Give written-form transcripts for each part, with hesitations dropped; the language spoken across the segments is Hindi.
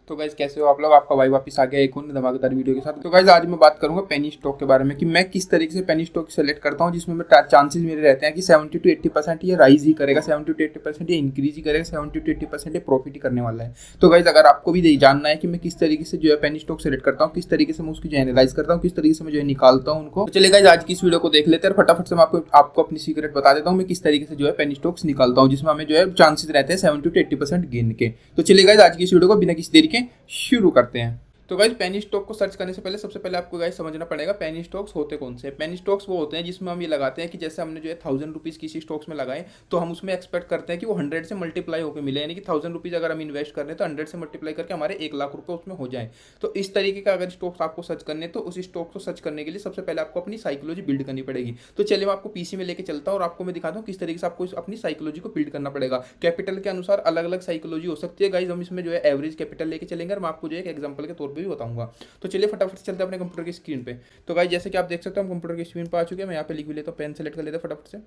तो गाइज कैसे हो आप लोग। आपका भाई वापस आ गया एक और धमाकेदार वीडियो के साथ। तो गाइज आज मैं बात करूंगा पेनी स्टॉक के बारे में कि मैं किस तरीके से पेनी स्टॉक सेलेक्ट करता हूं जिसमें मैं चांसेस मेरे रहते हैं कि 70 to 80% ये राइज ही करेगा, 70 to 80% ये इंक्रीज ही करेगा, 70 to 80% ये प्रॉफिट ही करने वाला है। तो गाइज अगर आपको भी जानना है कि मैं किस तरीके से जो है पेनी स्टॉक सेलेक्ट करता हूँ, किस तरीके से मैं उसकी जो एनालाइज करता हूँ, किस तरीके से मैं जो है निकालता हूँ उनको, तो चलिए गाइज आज की इस वीडियो को देख लेते हैं। फटाफट से मैं आपको अपनी सीक्रेट बता देता हूँ मैं किस तरीके से जो है पेनी स्टॉक्स निकालता हूँ जिसमें हमें जो है चांसेस रहते हैं 70 to 80% गेन के। तो चलिए गाइज आज की इस वीडियो को बिना किसी देरी के शुरू करते हैं। तो गाइज पेनी स्टॉक को सर्च करने से पहले सबसे पहले आपको गाइज समझना पड़ेगा पेनी स्टॉक्स होते कौन से। पेनी स्टॉक्स वो होते हैं जिसमें हम ये लगाते हैं कि जैसे हमने जो है 1000 रुपीज़ किसी स्टॉक्स में लगाए तो हम उसमें एक्सपेक्ट करते हैं कि वो 100 से मल्टीप्लाई होकर मिले, यानी कि 1000 रुपीज़ अगर हम इन्वेस्ट कर रहे हैं तो 100 से मल्टीप्लाई करके हमारे 1 लाख रुपये उसमें हो जाए। तो इस तरीके का अगर स्टॉक्स आपको सर्च करने तो उस स्टॉक को सर्च करने के लिए सबसे पहले आपको अपनी साइकोलॉजी बिल्ड करनी पड़ेगी। तो चलिए मैं आपको पीसी में लेके चलता हूँ और आपको मैं दिखाता हूँ किस तरीके से आपको अपनी साइकोलॉजी को बिल्ड करना पड़ेगा। कैपिटल के अनुसार अलग अलग साइकोलॉजी हो सकती है गाइज, हम इसमें जो है एवरेज कैपिटल लेके चलेंगे और मैं आपको जो है एक एग्जांपल के तौर पे भी बताऊंगा। तो चलिए फटाफट चलते हैं अपने कंप्यूटर की स्क्रीन पे। तो गाइस जैसे कि आप देख सकते हो हम कंप्यूटर की स्क्रीन पर आ चुके हैं। मैं यहाँ पे लिख भी लेता हूँ, पेन सेलेक्ट कर लेता हूँ फटाफट से।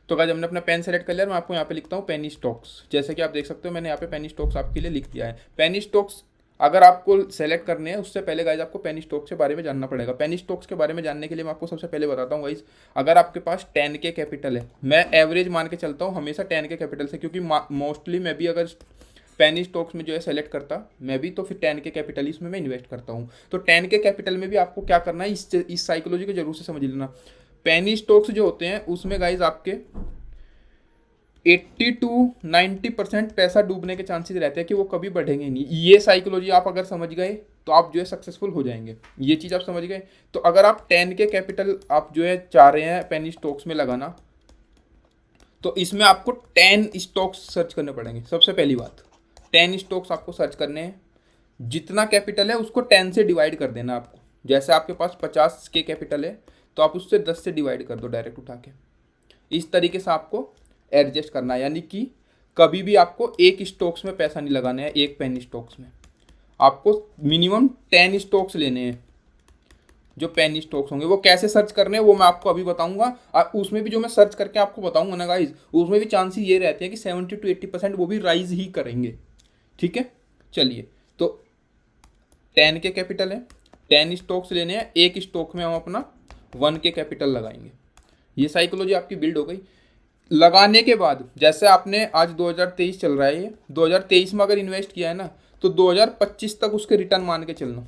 तो गाइस हमने अपना पेन सेलेक्ट कर लिया, मैं आपको यहाँ पे लिखता हूँ पेनी स्टॉक्स। जैसे कि आप देख सकते हो मैंने यहाँ पे पेनी स्टॉक्स आपके लिए लिख दिया है। पेनी स्टॉक्स अगर आपको सेलेक्ट करने हैं उससे पहले गाइज आपको पेनी स्टॉक्स के बारे में जानना पड़ेगा। पेनी स्टॉक्स के बारे में जानने के लिए मैं आपको सबसे पहले बताता हूँ गाइज, अगर आपके पास 10 के कैपिटल है, मैं एवरेज मान के चलता हूँ हमेशा 10 के कैपिटल से, क्योंकि मोस्टली मैं भी अगर पेनी स्टॉक्स में जो है सेलेक्ट करता मैं भी, तो फिर 10 के कैपिटल इसमें मैं इन्वेस्ट करता हूँ। तो 10 के कैपिटल में भी आपको क्या करना है, इस साइकोलॉजी को जरूर से समझ लेना। पेनी स्टॉक्स जो होते हैं उसमें गाइज आपके 80 to 90% पैसा डूबने के चांसेस रहते हैं कि वो कभी बढ़ेंगे नहीं। ये साइकोलॉजी आप अगर समझ गए तो आप जो है सक्सेसफुल हो जाएंगे। ये चीज़ आप समझ गए। तो अगर आप 10 के कैपिटल आप जो है चाह रहे हैं पेनी स्टॉक्स में लगाना, तो इसमें आपको 10 स्टॉक्स सर्च करने पड़ेंगे। सबसे पहली बात 10 स्टॉक्स आपको सर्च करने हैं। जितना कैपिटल है उसको 10 से डिवाइड कर देना आपको। जैसे आपके पास 50 के कैपिटल है तो आप उससे 10 से डिवाइड कर दो डायरेक्ट उठा के। इस तरीके से आपको एडजस्ट करना है, यानी कि कभी भी आपको एक स्टॉक्स में पैसा नहीं लगाना है। एक पेनी स्टॉक्स में आपको मिनिमम 10 स्टॉक्स लेने हैं जो पेनी स्टॉक्स होंगे। वो कैसे सर्च करने हैं वो मैं आपको अभी बताऊंगा। और उसमें भी जो मैं सर्च करके आपको बताऊंगा ना गाइज, उसमें भी चांसेस ये रहते हैं कि 70 to 80% वो भी राइज ही करेंगे। ठीक है, चलिए तो 10 के कैपिटल है, 10 स्टॉक्स लेने हैं, एक स्टॉक में हम अपना 1 के कैपिटल लगाएंगे। ये साइकोलॉजी आपकी बिल्ड हो गई। लगाने के बाद जैसे आपने आज 2023 चल रहा है, ये 2023 में अगर इन्वेस्ट किया है ना तो 2025 तक उसके रिटर्न मान के चलना।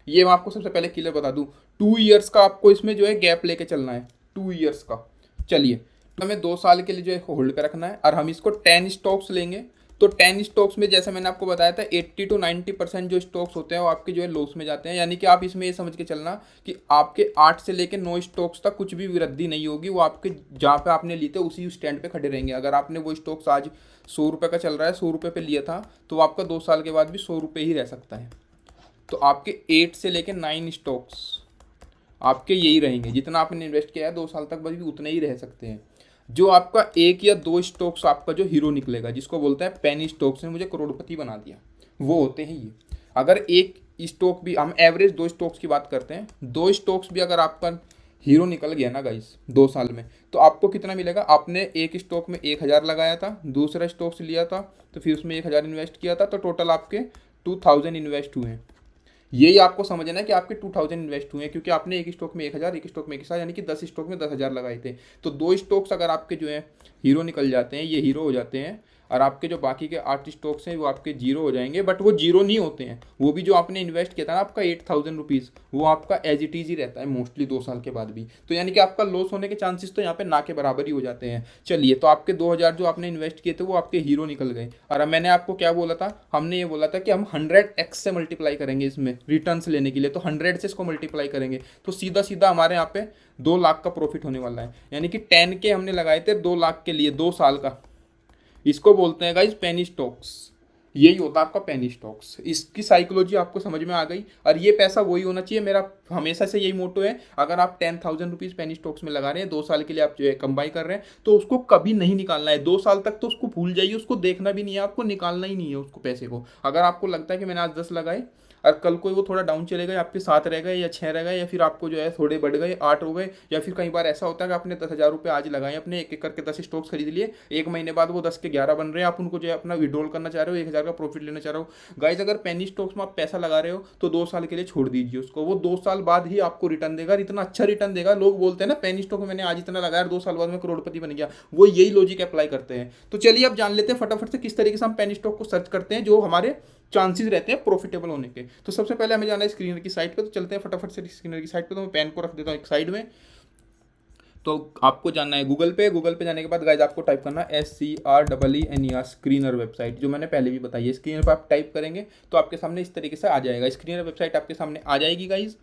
ये मैं आपको सबसे पहले क्लियर बता दूं, 2 ईयर्स का आपको इसमें जो है गैप लेके चलना है, 2 ईयर्स का। चलिए हमें 2 साल के लिए जो है होल्ड पे रखना है और हम इसको 10 स्टॉक्स लेंगे। तो 10 स्टॉक्स में जैसे मैंने आपको बताया था 80 to 90% जो स्टॉक्स होते हैं वो आपके जो है लॉस में जाते हैं। यानी कि आप इसमें ये समझ के चलना कि आपके 8 से लेकर 9 स्टॉक्स तक कुछ भी वृद्धि नहीं होगी। वो आपके जहाँ पे आपने लिए थे उसी स्टैंड पे खड़े रहेंगे। अगर आपने वो स्टॉक्स आज 100 रुपये का चल रहा है, 100 रुपये पे लिया था, तो आपका 2 साल के बाद भी 100 रुपये ही रह सकता है। तो आपके 8 से लेकर 9 स्टॉक्स आपके यही रहेंगे। जितना आपने इन्वेस्ट किया है 2 साल तक भी उतने ही रह सकते हैं। जो आपका 1 या 2 स्टॉक्स आपका जो हीरो निकलेगा, जिसको बोलते हैं पेनी स्टॉक्स ने मुझे करोड़पति बना दिया, वो होते हैं ये। अगर एक स्टॉक भी, हम एवरेज 2 स्टॉक्स की बात करते हैं, 2 स्टॉक्स भी अगर आपका हीरो निकल गया ना गाइस 2 साल में, तो आपको कितना मिलेगा। आपने एक स्टॉक में 1000 लगाया था, दूसरा स्टॉक्स लिया था तो फिर उसमें 1000 इन्वेस्ट किया था, तो टोटल आपके 2000 इन्वेस्ट हुए हैं। यही आपको समझना है कि आपके 2000 इन्वेस्ट हुए हैं, क्योंकि आपने एक स्टॉक में 1000, एक स्टॉक में 1000, यानी कि 10 स्टॉक में 10,000 लगाए थे। तो 2 स्टॉक्स अगर आपके जो है हीरो निकल जाते हैं, ये हीरो हो जाते हैं, और आपके जो बाकी के 8 स्टॉक्स हैं वो आपके जीरो हो जाएंगे। बट वो जीरो नहीं होते हैं, वो भी जो आपने इन्वेस्ट किया था ना आपका 8000 रुपीज़, वो आपका एज इट इज ही रहता है मोस्टली 2 साल के बाद भी। तो यानी कि आपका लॉस होने के चांसेस तो यहाँ पे ना के बराबर ही हो जाते हैं। चलिए तो आपके 2000 जो आपने इन्वेस्ट किए थे वो आपके हीरो निकल गए। और अब मैंने आपको क्या बोला था, हमने ये बोला था कि हम 100x से मल्टीप्लाई करेंगे इसमें रिटर्न्स लेने के लिए। तो 100 से इसको मल्टीप्लाई करेंगे तो सीधा सीधा हमारे यहाँ पे 2 लाख का प्रॉफिट होने वाला है। यानी कि 10 के हमने लगाए थे 2 लाख के लिए 2 साल का। इसको बोलते हैं गाइज पेनी स्टॉक्स। यही होता है आपका पेनी स्टॉक्स। इसकी साइकोलॉजी आपको समझ में आ गई। और ये पैसा वही होना चाहिए मेरा हमेशा से यही मोटो है, अगर आप 10,000 रुपीज़ पेनी स्टॉक्स में लगा रहे हैं, 2 साल के लिए आप जो है कमाई कर रहे हैं, तो उसको कभी नहीं निकालना है। 2 साल तक तो उसको भूल जाइए, उसको देखना भी नहीं है, आपको निकालना ही नहीं है उसको पैसे को। अगर आपको लगता है कि मैंने आज 10 लगाए और कल को वो थोड़ा डाउन चले गए, आपके 7 रह गए या 6 रह गए, या फिर आपको जो है थोड़े बढ़ गए 8 हो गए, या फिर कई बार ऐसा होता है कि आपने 10,000 रुपये आज लगाए, अपने एक एक करके 10 स्टॉक्स खरीद लिए, 1 महीने बाद वो 10 के 11 बन रहे हैं, आप उनको जो है अपना विड्रॉल करना चाह रहे हो, 1,000 का प्रॉफिट लेना चाह रहे हो। गाइज अगर पेनी स्टॉक्स में आप पैसा लगा रहे हो तो 2 साल के लिए छोड़ दीजिए उसको, वो 2 साल बाद ही आपको रिटर्न देगा, इतना अच्छा रिटर्न देगा। लोग बोलते हैं ना पेनी स्टॉक में मैंने आज इतना लगाया 2 साल बाद में करोड़पति बन गया, वो यही लॉजिक अप्लाई करते हैं। तो चलिए अब जान लेते हैं फटाफट से किस तरीके से हम पेनी स्टॉक को सर्च करते हैं जो हमारे चांसेस रहते हैं प्रॉफिटेबल होने के। तो सबसे पहले हमें जाना है स्क्रीनर की साइट पे, तो चलते हैं फटाफट से स्क्रीनर की साइट पे। तो मैं पेन को रख देता हूँ एक साइड में। तो आपको जाना है गूगल पे, गूगल पे जाने के बाद गाइज आपको टाइप करना है SCREENER स्क्रीनर वेबसाइट, जो मैंने पहले भी बताई है। स्क्रीनर पर आप टाइप करेंगे तो आपके सामने इस तरीके से आ जाएगा, स्क्रीनर वेबसाइट आपके सामने आ जाएगी गाइज।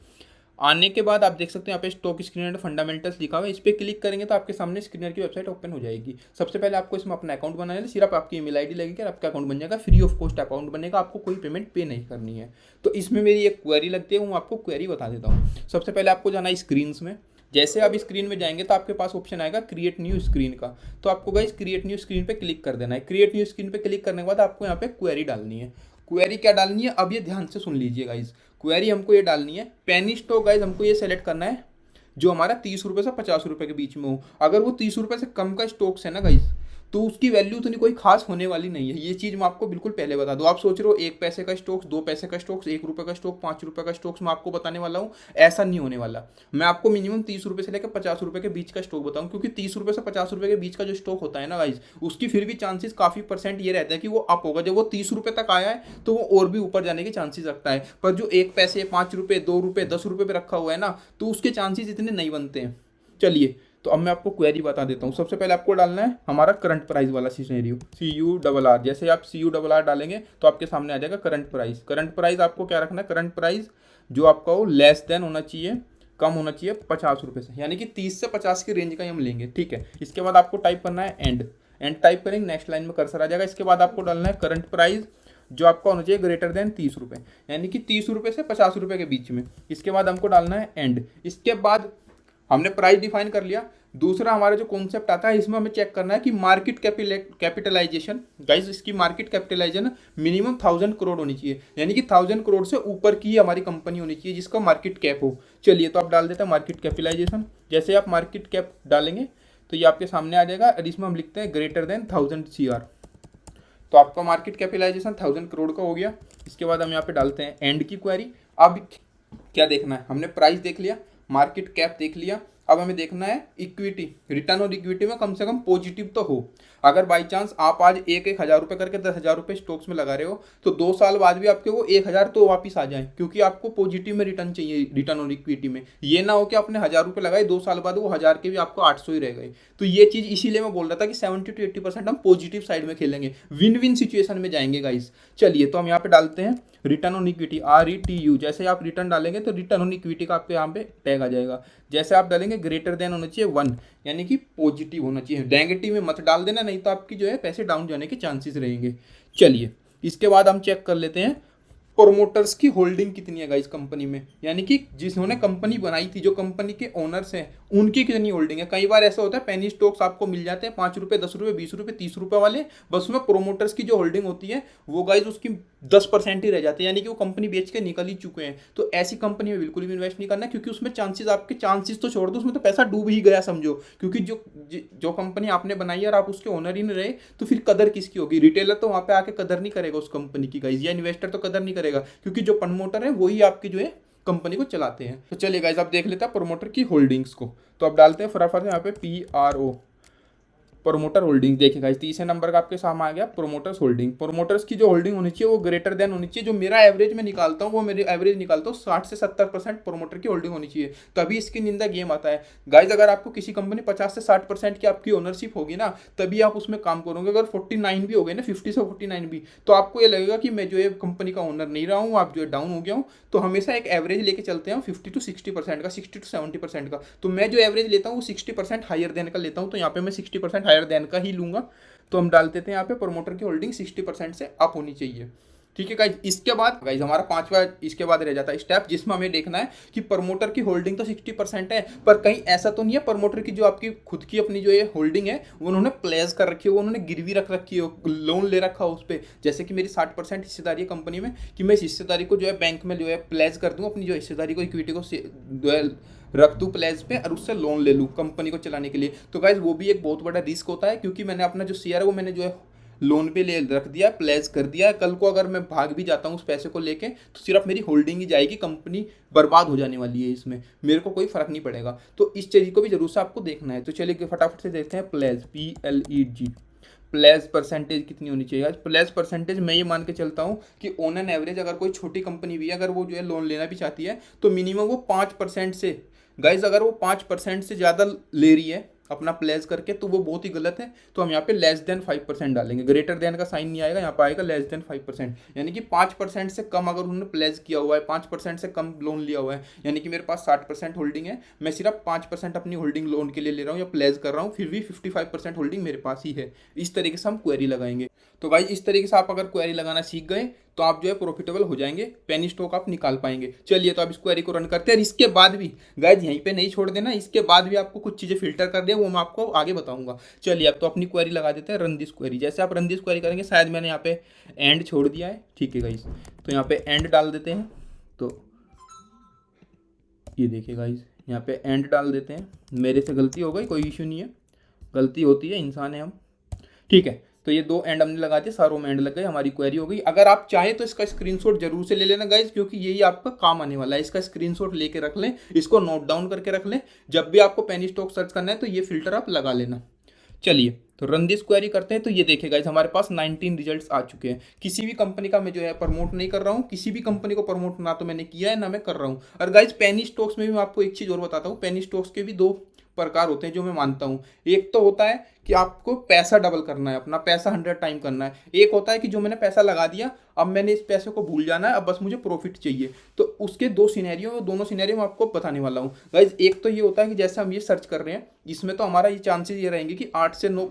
आने के बाद आप देख सकते हैं यहाँ पे स्टॉक स्क्रीनर फंडामेंटल्स लिखा हुआ है, इस पर क्लिक करेंगे तो आपके सामने स्क्रीनर की वेबसाइट ओपन हो जाएगी। सबसे पहले आपको इसमें अपना अकाउंट बनाना है, सिर्फ आपकी ईमेल आईडी लगेगी और आपका अकाउंट बन जाएगा, फ्री ऑफ कॉस्ट अकाउंट बनेगा, आपको कोई पेमेंट पे नहीं करनी है। तो इसमें मेरी एक क्वेरी लगती है, वो आपको क्वेरी बता देता हूँ। सबसे पहले आपको जाना है स्क्रीन्स में, जैसे आप स्क्रीन में जाएंगे तो आपके पास ऑप्शन आएगा क्रिएट न्यू स्क्रीन का, तो आपको गाइस क्रिएट न्यू स्क्रीन पे क्लिक कर देना है। क्रिएट न्यू स्क्रीन पे क्लिक करने के बाद आपको यहाँ पे क्वेरी डालनी है। क्वेरी क्या डालनी है, अब ये ध्यान से सुन लीजिए गाइस। क्वेरी हमको ये डालनी है, पेनी स्टॉक गाइस हमको ये सेलेक्ट करना है जो हमारा 30 रुपये से 50 रुपये के बीच में हो। अगर वो 30 रुपये से कम का स्टॉक्स है ना गाइस, तो उसकी वैल्यू उतनी कोई खास होने वाली नहीं है। ये चीज़ मैं आपको बिल्कुल पहले बता दूं। आप सोच रहे हो 1 पैसे का स्टॉक्स, 2 पैसे का स्टॉक्स, 1 रुपये का स्टॉक, 5 रुपये का स्टॉक्स मैं आपको बताने वाला हूँ, ऐसा नहीं होने वाला। मैं आपको मिनिमम 30 रुपये से लेकर 50 रुपये के बीच का स्टॉक बताऊँ, क्योंकि 30 रुपये से 50 रुपये के बीच का जो स्टॉक होता है ना गाइज, उसकी फिर भी चांसेस काफ़ी % ये रहता है कि वो अप होगा। जब वो 30 रुपये तक आया है तो वो और भी ऊपर जाने के चांसेस रखता है, पर जो 1 पैसे, 5 रुपये, 2 रुपये, 10 रुपये पे रखा हुआ है ना, तो उसके चांसेस इतने नहीं बनते हैं। चलिए तो अब मैं आपको क्वेरी बता देता हूँ। सबसे पहले आपको डालना है हमारा करंट प्राइस वाला सिनेरियो, CURR। जैसे आप CURR डालेंगे तो आपके सामने आ जाएगा करंट प्राइस। करंट प्राइस आपको क्या रखना है, करंट प्राइस जो आपका हो लेस देन होना चाहिए, कम होना चाहिए 50 रुपये से, यानी कि 30 से 50 की रेंज का ही हम लेंगे, ठीक है। इसके बाद आपको टाइप करना है एंड टाइप करेंगे, नेक्स्ट लाइन में कर्सर आ जाएगा। इसके बाद आपको डालना है करंट प्राइस जो आपका होना चाहिए ग्रेटर देन 30 रुपये, यानी कि 30 रुपये से 50 रुपये के बीच में। इसके बाद हमको डालना है एंड। इसके बाद हमने प्राइस डिफाइन कर लिया। दूसरा हमारा जो कॉन्सेप्ट आता है, इसमें हमें चेक करना है कि मार्केट कैपिटलाइजेशन। गाइस इसकी मार्केट कैपिटलाइजेशन मिनिमम 1000 करोड़ होनी चाहिए, यानी कि 1000 करोड़ से ऊपर की हमारी कंपनी होनी चाहिए जिसका मार्केट कैप हो। चलिए तो आप डाल देते हैं मार्केट कैपिटलाइजेशन। जैसे आप मार्केट कैप डालेंगे तो ये आपके सामने आ जाएगा, और इसमें हम लिखते हैं ग्रेटर देन 1000 CR। तो आपका मार्केट कैपिटलाइजेशन 1000 करोड़ का हो गया। इसके बाद हम यहाँ पे डालते हैं एंड की क्वेरी। अब क्या देखना है, हमने प्राइस देख लिया, मार्केट कैप देख लिया, अब हमें देखना है इक्विटी, रिटर्न और इक्विटी में कम से कम पॉजिटिव तो हो। अगर बाई चांस आप आज 1,000 रुपये करके 10,000 रुपये स्टॉक्स में लगा रहे हो, तो 2 साल बाद भी आपके वो 1,000 तो वापस आ जाए, क्योंकि आपको पॉजिटिव में रिटर्न चाहिए, रिटर्न और इक्विटी में। ये ना हो कि आपने 1,000 रुपये लगाए, 2 साल बाद वो 1,000 के भी आपको 800 ही रह गए। तो ये चीज़ इसीलिए मैं बोल रहा था कि 70 to 80% हम पॉजिटिव साइड में खेलेंगे, विन विन सिचुएशन में जाएंगे गाइस। चलिए तो हम यहाँ पे डालते हैं रिटर्न ऑन इक्विटी, RETU। जैसे आप रिटर्न डालेंगे तो रिटर्न ऑन इक्विटी का आपके यहाँ पे टैग आ जाएगा। जैसे आप डालेंगे ग्रेटर देन होना चाहिए 1, यानी कि पॉजिटिव होना चाहिए, नेगेटिव में मत डाल देना, नहीं तो आपकी जो है पैसे डाउन जाने के चांसेस रहेंगे। चलिए इसके बाद हम चेक कर लेते हैं प्रोमोटर्स की होल्डिंग कितनी है गाइस कंपनी में, यानी कि जिन्होंने कंपनी बनाई थी, जो कंपनी के ओनर्स हैं, उनकी कितनी होल्डिंग है। कई बार ऐसा होता है पेनी स्टॉक्स आपको मिल जाते हैं 5 रुपये, 10 रुपये, 20 रुपये, 30 रुपये वाले, बस उसमें प्रोमोटर्स की जो होल्डिंग होती है वो गाइस उसकी 10% ही रह जाती है, यानी कि वो कंपनी बेच के निकल ही चुके हैं। तो ऐसी कंपनी में बिल्कुल भी इन्वेस्ट नहीं करना है, क्योंकि उसमें चांसेस तो छोड़ दो, उसमें तो पैसा डूब ही गया समझो। क्योंकि जो कंपनी आपने बनाई है और आप उसके ओनर ही नहीं रहे, तो फिर कदर किसकी होगी। रिटेलर तो वहाँ पे आके कदर नहीं करेगा उस कंपनी की गाइस, या इन्वेस्टर तो कदर नहीं करेगा, क्योंकि जो प्रमोटर है वही आपकी जो है कंपनी को चलाते हैं। तो चलिए गाइस आप देख लेते हैं प्रमोटर की होल्डिंग्स को। तो आप डालते हैं फटाफट से यहाँ पे PRO, प्रोमोटर होल्डिंग। देखिए गाइस तीसरे नंबर का आपके सामने आ गया प्रोमोटर्स होल्डिंग। प्रोमोटर्स की जो होल्डिंग होनी चाहिए वो ग्रेटर देन होनी चाहिए, जो मेरा एवरेज में निकालता हूँ, वो मेरी एवरेज निकालता हूँ 60 से 70% प्रोमोटर की होल्डिंग होनी चाहिए, तभी इसकी निंदा गेम आता है गाइस। अगर आपको किसी कंपनी 50 से 60% की आपकी ओनरशिप होगी ना, तभी आप उसमें काम करोगे। अगर 49 भी हो गए ना, 50 से 49 भी, तो आपको ये लगेगा कि मैं जो है कंपनी का ओनर नहीं रहा हूँ, आप जो है डाउन हो गया हूँ। तो हमेशा एक एवरेज लेके चलते हैं 50 to 60% का, 60 to 70% का। तो मैं जो एवरेज लेता हूँ वो 60% हायर देन का लेता हूँ, तो यहाँ पे मैं 60% हायर देन का ही लूंगा। तो हम डाल देते हैं यहाँ पे प्रोमोटर की होल्डिंग 60% से अप होनी चाहिए। ठीक है गाइज। इसके बाद गाइज हमारा पांचवा इसके बाद रह जाता है स्टेप, जिसमें हमें देखना है कि प्रमोटर की होल्डिंग तो 60% है, पर कहीं ऐसा तो नहीं है प्रमोटर की जो आपकी खुद की अपनी जो ये होल्डिंग है वो उन्होंने प्लेस कर रखी है, वो उन्होंने गिरवी रख रखी है, लोन ले रखा हो उस पर। जैसे कि मेरी 60% हिस्सेदारी है कंपनी में, कि मैं इस हिस्सेदारी को जो है बैंक में जो है प्लेस कर दूँ, अपनी जो हिस्सेदारी को, इक्विटी को जो है रख दूँ प्लेस पे, और उससे लोन ले लूँ कंपनी को चलाने के लिए। तो गाइज वो भी एक बहुत बड़ा रिस्क होता है, क्योंकि मैंने अपना जो शेयर है वो मैंने जो है लोन पे ले रख दिया, प्लेस कर दिया। कल को अगर मैं भाग भी जाता हूँ उस पैसे को लेके, तो सिर्फ मेरी होल्डिंग ही जाएगी, कंपनी बर्बाद हो जाने वाली है, इसमें मेरे को कोई फर्क नहीं पड़ेगा। तो इस चीज़ को भी जरूर से आपको देखना है। तो चलिए फटाफट से देखते हैं प्लेस, PLEG, प्लेस परसेंटेज कितनी होनी चाहिए। आज प्लेस परसेंटेज मैं ये मान के चलता हूँ कि ऑन एन एवरेज अगर कोई छोटी कंपनी भी है, अगर वो जो है लोन लेना भी चाहती है, तो मिनिमम वो 5% से, गाइज अगर वो 5% से ज़्यादा ले रही है अपना प्लेस करके, तो वो बहुत ही गलत है। तो हम यहाँ पे लेस देन 5% डालेंगे, ग्रेटर देन का साइन नहीं आएगा, यहाँ पे आएगा लेस देन 5%। यानी कि 5% से कम अगर उन्होंने प्लेस किया हुआ है, 5% से कम लोन लिया हुआ है, यानी कि मेरे पास 60% होल्डिंग है, मैं सिर्फ 5% अपनी होल्डिंग लोन के लिए ले रहा हूँ या प्लेस कर रहा हूँ, फिर भी 55% होल्डिंग मेरे पास ही है। इस तरीके से हम क्वेरी लगाएंगे। तो भाई इस तरीके से आप अगर क्वेरी लगाना सीख गए तो आप जो है प्रॉफिटेबल हो जाएंगे, पेनी स्टॉक आप निकाल पाएंगे। चलिए तो आप इस क्वेरी को रन करते हैं। और इसके बाद भी गाइज यहीं पे नहीं छोड़ देना, इसके बाद भी आपको कुछ चीज़ें फिल्टर कर दिया, वो मैं आपको आगे बताऊंगा। चलिए अब तो अपनी क्वेरी लगा देते हैं, रन दिस क्वेरी। जैसे आप रन दिस क्वेरी करेंगे, शायद मैंने यहाँ पे एंड छोड़ दिया है, ठीक है गाइज, तो यहाँ पे एंड डाल देते हैं। तो ये देखिए गाइज यहाँ पे एंड डाल देते हैं। मेरे से गलती हो गई, कोई इशू नहीं है, गलती होती है, इंसान है हम, ठीक है। तो ये 2 एंड हमने लगा दिए, सारों में एंड लग गए, हमारी क्वेरी हो गई। अगर आप चाहें तो इसका स्क्रीनशॉट जरूर से ले लेना गाइज, क्योंकि यही आपका काम आने वाला है। इसका स्क्रीनशॉट लेके रख लें, इसको नोट डाउन करके रख लें, जब भी आपको पेनी स्टॉक सर्च करना है तो ये फिल्टर आप लगा लेना। चलिए तो रन दिस क्वेरी करते हैं। तो ये देखिए गाइज हमारे पास 19 रिजल्ट्स आ चुके हैं। किसी भी कंपनी का मैं जो है प्रमोट नहीं कर रहा हूँ, किसी भी कंपनी को प्रमोट ना तो मैंने किया है ना मैं कर रहा हूँ। और गाइज पेनी स्टॉक्स में भी मैं आपको एक चीज़ और बताता हूँ, पेनी स्टॉक्स के भी 2 प्रकार होते हैं जो मैं मानता हूँ। एक तो होता है कि आपको पैसा डबल करना है, अपना पैसा 100 टाइम करना है। एक होता है कि जो मैंने पैसा लगा दिया, अब मैंने इस पैसे को भूल जाना है, अब बस मुझे प्रॉफिट चाहिए। तो उसके 2 सिनेरियो, दोनों सिनेरियो मैं आपको बताने वाला हूँ गाइज। एक तो ये होता है कि जैसे हम ये सर्च कर रहे हैं, इसमें तो हमारा ये चांसेस ये रहेंगे कि 8 से 9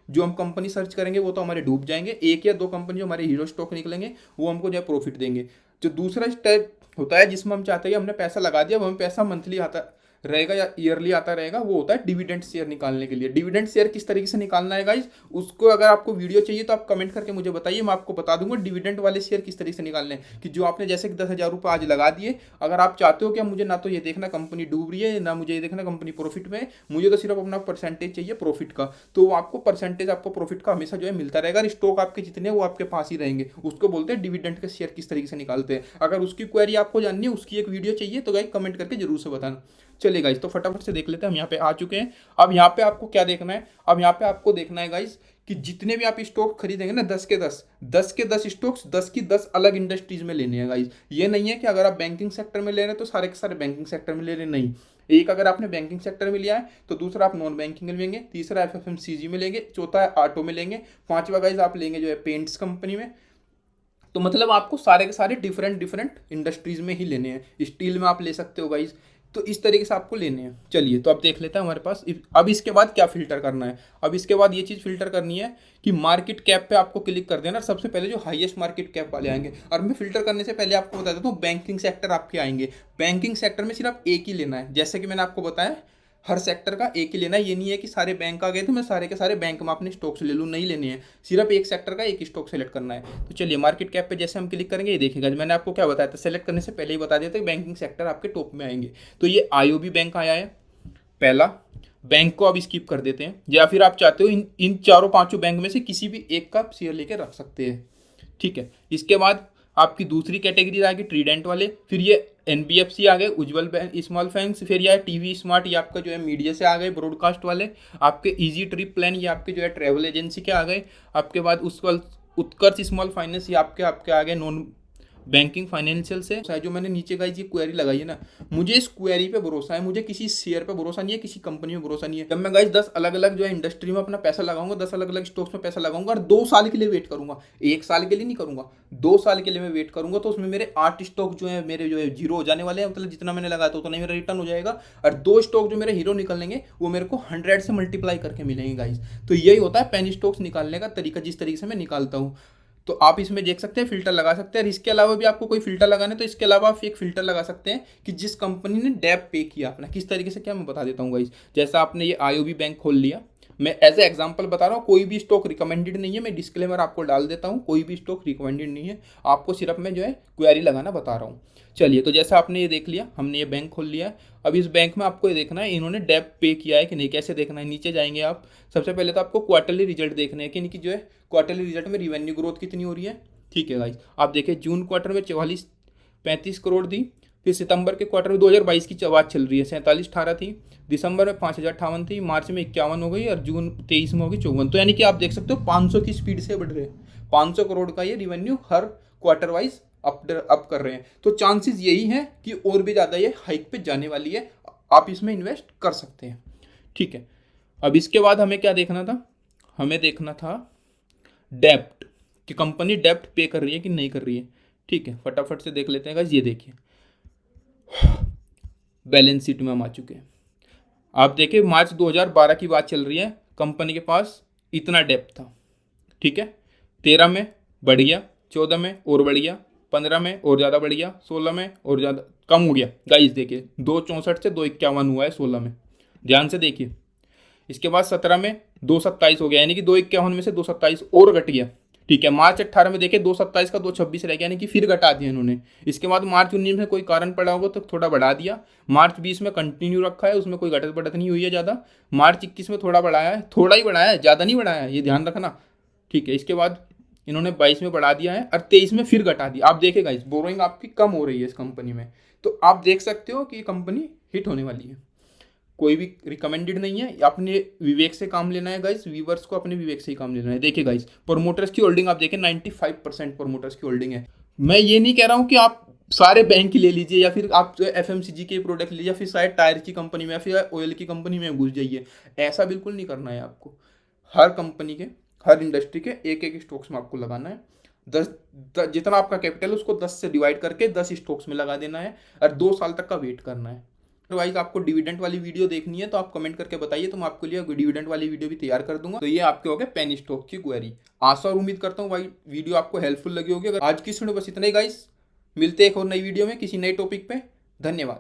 जो हम कंपनी सर्च करेंगे वो तो हमारे डूब जाएंगे। 1 या 2 कंपनी जो हमारे हीरो स्टॉक निकलेंगे वो हमको जो है प्रॉफिट देंगे। जो दूसरा स्टेप होता है जिसमें हम चाहते हैं कि हमने पैसा लगा दिया, वो हमें पैसा मंथली आता रहेगा या ईयरली आता रहेगा, वो होता है डिविडेंड शेयर निकालने के लिए। डिविडेंड शेयर किस तरीके से निकालना है गाइज, उसको अगर आपको वीडियो चाहिए तो आप कमेंट करके मुझे बताइए, मैं आपको बता दूंगा डिविडेंड वाले शेयर किस तरीके से निकालने हैं। कि जो आपने जैसे कि 10,000 रुपये आज लगा दिए, अगर आप चाहते हो कि मुझे ना तो ये देखना कंपनी डूब रही है, ना मुझे ये देखना कंपनी प्रॉफिट में, मुझे तो सिर्फ अपना परसेंटेज चाहिए प्रॉफिट का, तो आपको परसेंटेज, आपको प्रॉफिट का हमेशा जो है मिलता रहेगा। और स्टॉक आपके जितने वो आपके पास ही रहेंगे, उसको बोलते हैं डिविडेंड के शेयर किस तरीके से निकालते हैं। अगर उसकी क्वेरी आपको जाननी है, उसकी एक वीडियो चाहिए, तो गाइज कमेंट करके जरूर से बताना। चलिए गाइज तो फटाफट से देख लेते हैं, हम यहाँ पे आ चुके हैं। अब यहाँ पे आपको क्या देखना है, अब यहाँ पे आपको देखना है गाइज कि जितने भी आप स्टॉक खरीदेंगे ना, 10 के 10 स्टॉक्स 10 की 10 अलग इंडस्ट्रीज में लेने हैं गाइज। ये नहीं है कि अगर आप बैंकिंग सेक्टर में ले रहे हैं तो सारे के सारे बैंकिंग सेक्टर में ले रहे, नहीं। एक अगर आपने बैंकिंग सेक्टर में लिया है तो दूसरा आप नॉन बैंकिंग में लेंगे, तीसरा FMCG में लेंगे, चौथा है ऑटो में लेंगे, पांचवा गाइज आप लेंगे जो है पेंट्स कंपनी में। तो मतलब आपको सारे के सारे डिफरेंट इंडस्ट्रीज में ही लेने हैं। स्टील में आप ले सकते हो गाइज, तो इस तरीके से आपको लेने हैं। चलिए तो अब देख लेते हैं हमारे पास। अब इसके बाद क्या फिल्टर करना है, अब इसके बाद ये चीज़ फिल्टर करनी है कि मार्केट कैप पे आपको क्लिक कर देना। सबसे पहले जो हाईएस्ट मार्केट कैप वाले आएंगे, और मैं फिल्टर करने से पहले आपको बता देता हूँ बैंकिंग सेक्टर आपके आएंगे। बैंकिंग सेक्टर में सिर्फ एक ही लेना है, जैसे कि मैंने आपको बताया हर सेक्टर का एक ही लेना है। ये नहीं है कि सारे बैंक आ गए तो मैं सारे के सारे बैंक में अपने स्टॉक्स ले लूँ, नहीं लेने हैं। सिर्फ एक सेक्टर का एक स्टॉक सेलेक्ट करना है। तो चलिए मार्केट कैप पे जैसे हम क्लिक करेंगे, ये देखिएगा मैंने आपको क्या बताया था, सेलेक्ट करने से पहले ही बता दिया था कि बैंकिंग सेक्टर आपके टॉप में आएंगे। तो ये IOB बैंक आया है पहला, बैंक को अब स्किप कर देते हैं, या फिर आप चाहते हो इन चारों पांचों बैंक में से किसी भी एक का शेयर लेके रख सकते हैं, ठीक है। इसके बाद आपकी दूसरी कैटेगरी आ गई ट्रीडेंट वाले, फिर ये NBFC आ गए, उज्जवल बैंक, स्मॉल फाइनेंस, फिर यह TV स्मार्ट, ये आपका जो है मीडिया से आ गए, ब्रॉडकास्ट वाले आपके इजी ट्रिप प्लान, ये आपके जो है ट्रैवल एजेंसी के आ गए। आपके बाद उसके उत्कर्ष स्मॉल फाइनेंस, ये आपके आपके आ गए नॉन बैंकिंग फाइनेंशियल से। जो मैंने नीचे का ये क्वेरी लगाई है ना, मुझे इस क्वेरी पे भरोसा है, मुझे किसी शेयर पे भरोसा नहीं है, किसी कंपनी में भरोसा नहीं है। जब मैं गाइस 10 अलग अलग जो है इंडस्ट्री में अपना पैसा लगाऊंगा, 10 अलग अलग स्टॉक्स में पैसा लगाऊंगा और 2 साल के लिए वेट करूंगा, 1 साल के लिए नहीं करूंगा, 2 साल के लिए मैं वेट करूंगा, तो उसमें मेरे 8 स्टॉक जो है मेरे जो है जीरो हो जाने वाले हैं। मतलब जितना मैंने लगाया था उतना मेरा रिटर्न हो जाएगा, और 2 स्टॉक जो मेरे हीरो निकलेंगे वो मेरे को 100 से मल्टीप्लाई करके मिलेंगे गाइस। तो यही होता है पेनी स्टॉक्स निकालने का तरीका, जिस तरीके से मैं निकालता हूँ। तो आप इसमें देख सकते हैं फिल्टर लगा सकते हैं। और इसके अलावा भी आपको कोई फिल्टर लगाना है तो इसके अलावा आप एक फिल्टर लगा सकते हैं कि जिस कंपनी ने डेप पे किया अपना, किस तरीके से क्या मैं बता देता हूँ गाइस। जैसा आपने ये आईओबी बैंक खोल लिया, मैं एज ए एग्जांपल बता रहा हूँ, कोई भी स्टॉक रिकमेंडेड नहीं है, मैं डिस्क्लेमर आपको डाल देता हूँ, कोई भी स्टॉक रिकमेंडेड नहीं है, आपको सिर्फ मैं जो है क्वेरी लगाना बता रहा हूँ। चलिए, तो जैसा आपने ये देख लिया, हमने ये बैंक खोल लिया है। अब इस बैंक में आपको ये देखना है इन्होंने डेप पे किया है कि नहीं। कैसे देखना है, नीचे जाएंगे आप, सबसे पहले तो आपको क्वार्टरली रिजल्ट देखने हैं कि इनकी जो है क्वार्टरली रिजल्ट में रिवेन्यू ग्रोथ कितनी हो रही है। ठीक है गाइस, आप देखिए जून क्वार्टर में 45 करोड़ दी, फिर सितंबर के क्वार्टर में 2022 की बात चल रही है 47-18 थी, दिसंबर में 5058 थी, मार्च में 51 हो गई और जून 23 में होगी 54। तो यानी कि आप देख सकते हो 500 की स्पीड से बढ़ रहे हैं। 500 करोड़ का ये रिवेन्यू हर क्वार्टर वाइज अप कर रहे हैं। तो चांसेस यही हैं कि और भी ज़्यादा ये हाइक पे जाने वाली है, आप इसमें इन्वेस्ट कर सकते हैं। ठीक है, अब इसके बाद हमें क्या देखना था, हमें देखना था डेप्ट, कि कंपनी डेप्ट पे कर रही है कि नहीं कर रही है। ठीक है, फटाफट से देख लेते हैं गाइस। ये देखिए बैलेंस शीट में हम आ चुके हैं। आप देखिए मार्च 2012 की बात चल रही है, कंपनी के पास इतना डेप्ट था। ठीक है, 13 में बढ़ गया, 14 में और बढ़ गया, 15 में और ज़्यादा बढ़ गया, 16 में और ज़्यादा कम हो गया। गाइस देखिए 264 से 251 हुआ है 16 में, ध्यान से देखिए। इसके बाद 17 में 227 हो गया, यानी कि 251 में से 227 और घट गया। ठीक है, मार्च 18 में देखिए 227 का 226 रह गया, यानी कि फिर घटा दिया इन्होंने। इसके बाद मार्च 19 में कोई कारण पड़ा होगा तो थोड़ा बढ़ा दिया। मार्च 20 में कंटिन्यू रखा है, उसमें कोई घटत बढ़त नहीं हुई है ज़्यादा। मार्च 21 में थोड़ा बढ़ाया है, थोड़ा ही बढ़ाया है, ज़्यादा नहीं बढ़ाया है, ये ध्यान रखना। ठीक है, इसके बाद इन्होंने 22 में बढ़ा दिया है और 23 में फिर घटा दिया। आप देखेगा इस बोरोइंग आपकी कम हो रही है इस कंपनी में, तो आप देख सकते हो कि ये कंपनी हिट होने वाली है। कोई भी रिकमेंडेड नहीं है, अपने विवेक से काम लेना है गाइस, व्यूवर्स को अपने विवेक से ही काम लेना है। देखिए गाइस, प्रोमोटर्स की होल्डिंग आप देखें 95% प्रोमोटर्स की होल्डिंग है। मैं ये नहीं कह रहा हूँ कि आप सारे बैंक की ले लीजिए या फिर आप जो एफएमसीजी के प्रोडक्ट लीजिए या फिर शायद टायर की कंपनी में या फिर ऑयल की कंपनी में घुस जाइए, ऐसा बिल्कुल नहीं करना है आपको। हर कंपनी के, हर इंडस्ट्री के एक एक स्टॉक्स में आपको लगाना है। जितना आपका कैपिटल है उसको 10 से डिवाइड करके 10 स्टॉक्स में लगा देना है और 2 साल तक का वेट करना है। तो वाइज आपको डिविडेंड वाली वीडियो देखनी है तो आप कमेंट करके बताइए, तो मैं आपके लिए डिविडेंड वाली वीडियो भी तैयार कर दूंगा। तो ये आपके हो गए पेनी स्टॉक की क्वेरी। आशा और उम्मीद करता हूँ भाई वीडियो आपको हेल्पफुल लगी होगी। अगर आज की सुनो बस इतना ही गाइस, मिलते हैं एक और नई वीडियो में किसी नए टॉपिक पे। धन्यवाद।